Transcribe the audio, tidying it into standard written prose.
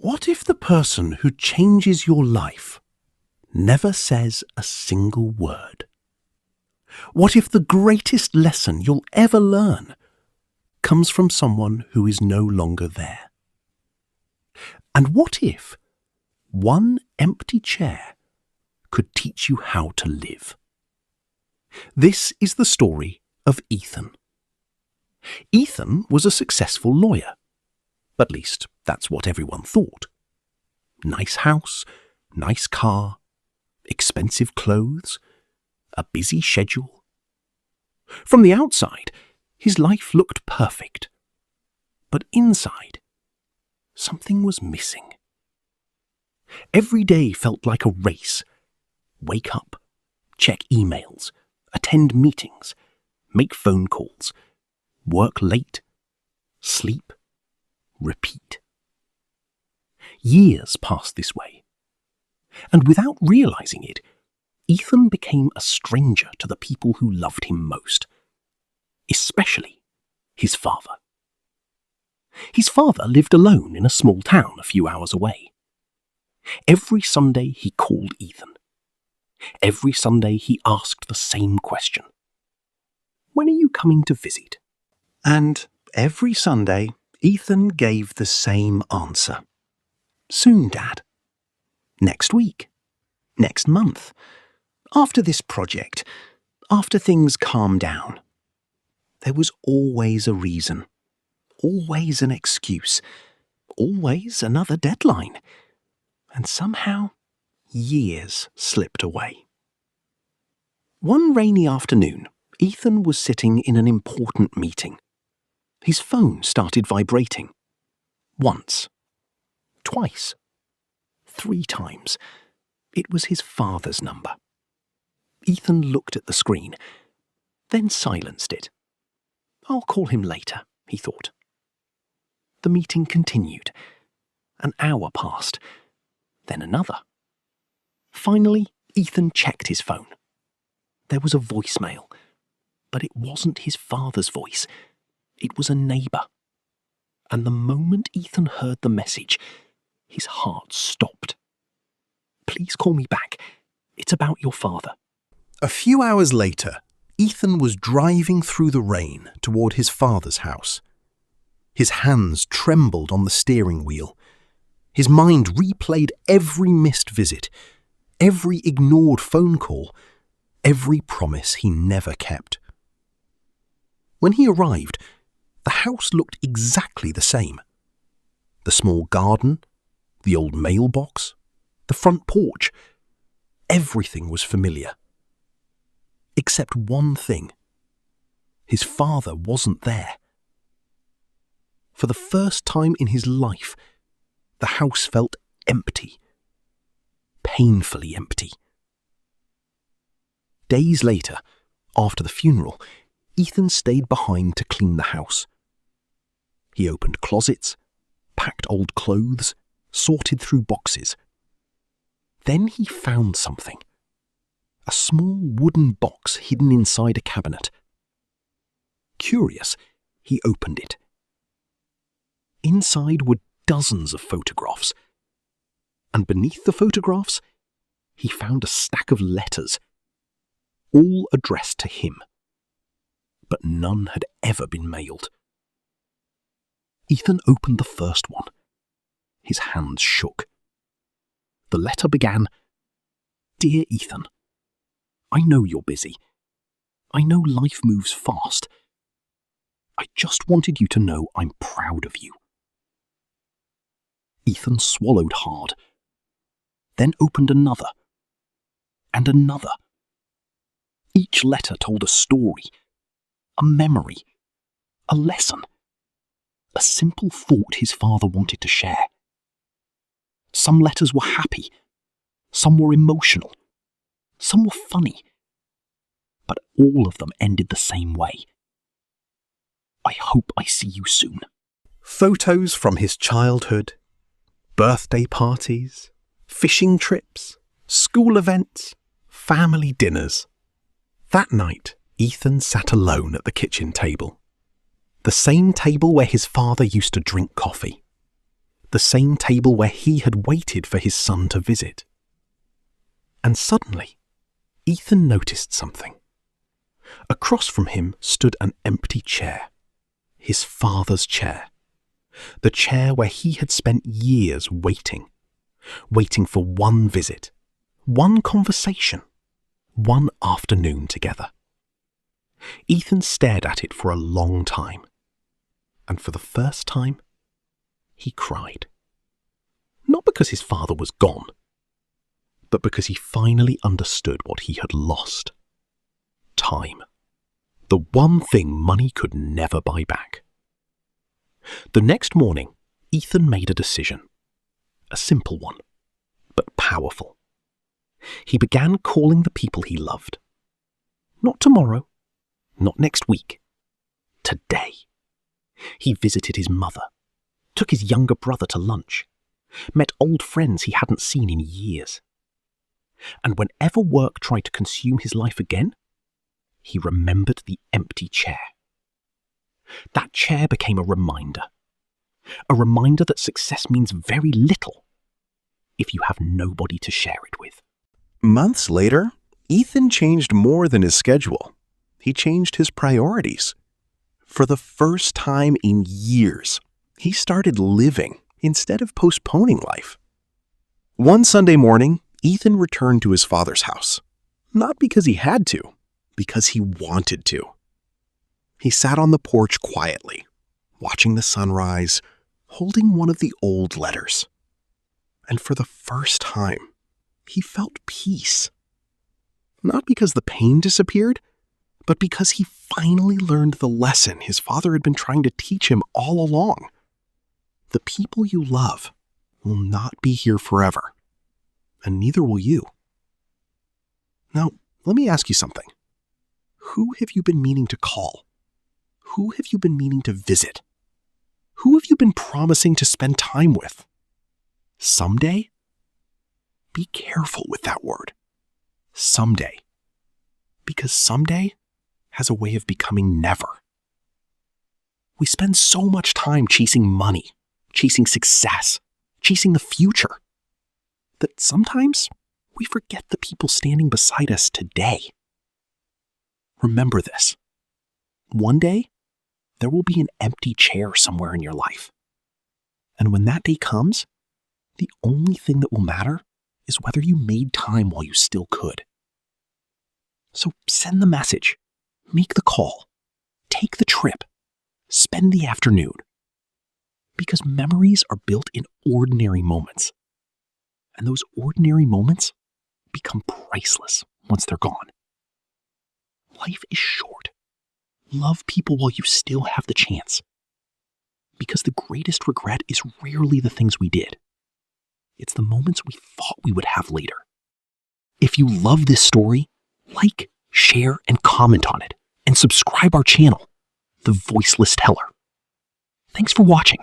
What if the person who changes your life never says a single word? What if the greatest lesson you'll ever learn comes from someone who is no longer there? And what if one empty chair could teach you how to live? This is the story of Ethan. Ethan was a successful lawyer. At least, that's what everyone thought. Nice house, nice car, expensive clothes, a busy schedule. From the outside, his life looked perfect. But inside, something was missing. Every day felt like a race. Wake up, check emails, attend meetings, make phone calls, work late, sleep, repeat. Years passed this way, and without realizing it, Ethan became a stranger to the people who loved him most, especially his father. His father lived alone in a small town a few hours away. Every Sunday he called Ethan. Every Sunday he asked the same question. "When are you coming to visit?" And every Sunday Ethan gave the same answer. "Soon, Dad. Next week. Next month. After this project. After things calm down." There was always a reason. Always an excuse. Always another deadline. And somehow, years slipped away. One rainy afternoon, Ethan was sitting in an important meeting. His phone started vibrating. Once. Twice. 3 times. It was his father's number. Ethan looked at the screen, then silenced it. "I'll call him later," he thought. The meeting continued. An hour passed, then another. Finally, Ethan checked his phone. There was a voicemail, but it wasn't his father's voice. It was a neighbour. And the moment Ethan heard the message, his heart stopped. "Please call me back. It's about your father." A few hours later, Ethan was driving through the rain toward his father's house. His hands trembled on the steering wheel. His mind replayed every missed visit, every ignored phone call, every promise he never kept. When he arrived, the house looked exactly the same. The small garden, the old mailbox, the front porch. Everything was familiar. Except one thing. His father wasn't there. For the first time in his life, the house felt empty. Painfully empty. Days later, after the funeral, Ethan stayed behind to clean the house. He opened closets, packed old clothes, sorted through boxes. Then he found something. A small wooden box hidden inside a cabinet. Curious, he opened it. Inside were dozens of photographs. And beneath the photographs, he found a stack of letters, all addressed to him. But none had ever been mailed. Ethan opened the first one. His hands shook. The letter began, "Dear Ethan, I know you're busy. I know life moves fast. I just wanted you to know I'm proud of you." Ethan swallowed hard, then opened another, and another. Each letter told a story, a memory, a lesson, a simple thought his father wanted to share. Some letters were happy, some were emotional, some were funny, but all of them ended the same way. "I hope I see you soon." Photos from his childhood, birthday parties, fishing trips, school events, family dinners. That night, Ethan sat alone at the kitchen table. The same table where his father used to drink coffee. the same table where he had waited for his son to visit. And suddenly, Ethan noticed something. Across from him stood an empty chair, his father's chair, the chair where he had spent years waiting for one visit, one conversation, one afternoon together. Ethan stared at it for a long time, and for the first time, he cried. Not because his father was gone, but because he finally understood what he had lost. Time. The one thing money could never buy back. The next morning, Ethan made a decision. A simple one, but powerful. He began calling the people he loved. Not tomorrow, not next week. Today. He visited his mother, took his younger brother to lunch, met old friends he hadn't seen in years. And whenever work tried to consume his life again, he remembered the empty chair. That chair became a reminder that success means very little if you have nobody to share it with. Months later, Ethan changed more than his schedule. He changed his priorities. For the first time in years, he started living instead of postponing life. One Sunday morning, Ethan returned to his father's house. Not because he had to, because he wanted to. He sat on the porch quietly, watching the sunrise, holding one of the old letters. And for the first time, he felt peace. Not because the pain disappeared, but because he finally learned the lesson his father had been trying to teach him all along. The people you love will not be here forever, and neither will you. Now, let me ask you something. Who have you been meaning to call? Who have you been meaning to visit? Who have you been promising to spend time with? Someday? Be careful with that word. Someday. Because someday has a way of becoming never. We spend so much time chasing money, chasing success, chasing the future, that sometimes we forget the people standing beside us today. Remember this. One day, there will be an empty chair somewhere in your life. And when that day comes, the only thing that will matter is whether you made time while you still could. So send the message, make the call, take the trip, spend the afternoon. Because memories are built in ordinary moments. And those ordinary moments become priceless once they're gone. Life is short. Love people while you still have the chance. Because the greatest regret is rarely the things we did. It's the moments we thought we would have later. If you love this story, like, share, and comment on it, and subscribe our channel, The Voiceless Teller. Thanks for watching.